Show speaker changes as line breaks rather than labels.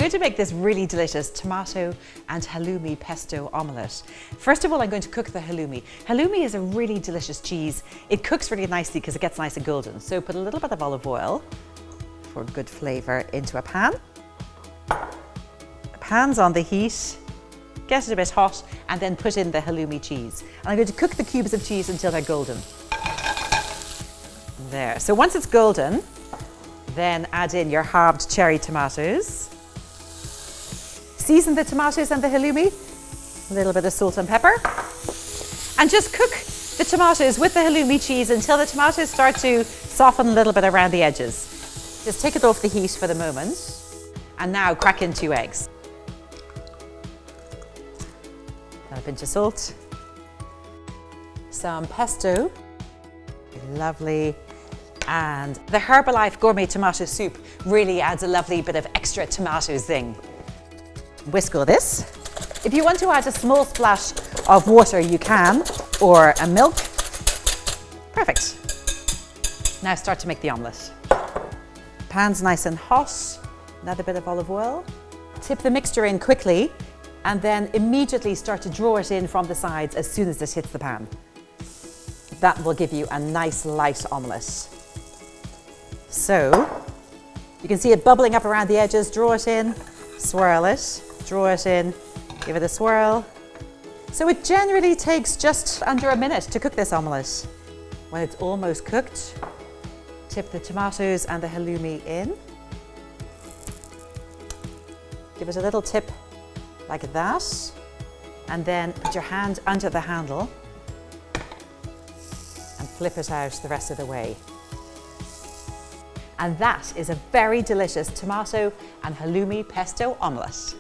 going to make this really delicious tomato and halloumi pesto omelette. First of all, I'm going to cook the halloumi. Halloumi is a really delicious cheese. It cooks really nicely because it gets nice and golden. So put a little bit of olive oil for good flavor into a pan. The pan's on the heat. Get it a bit hot and then put in the halloumi cheese. And I'm going to cook the cubes of cheese until they're golden. There. So once it's golden, then add in your halved cherry tomatoes. Season the tomatoes and the halloumi, a little bit of salt and pepper. And just cook the tomatoes with the halloumi cheese until the tomatoes start to soften a little bit around the edges. Just take it off the heat for the moment. And now crack in 2 eggs. A pinch of salt. Some pesto. Lovely. And the Herbalife Gourmet Tomato Soup really adds a lovely bit of extra tomato zing. Whisk all this. If you want to add a small splash of water, you can, or a milk. Perfect. Now start to make the omelette. Pan's nice and hot. Another bit of olive oil. Tip the mixture in quickly and then immediately start to draw it in from the sides as soon as it hits the pan. That will give you a nice light omelette. So, you can see it bubbling up around the edges. Draw it in, swirl it, draw it in, give it a swirl. So it generally takes just under a minute to cook this omelette. When it's almost cooked, tip the tomatoes and the halloumi in. Give it a little tip like that. And then put your hand under the handle and flip it out the rest of the way. And that is a very delicious tomato and halloumi pesto omelette.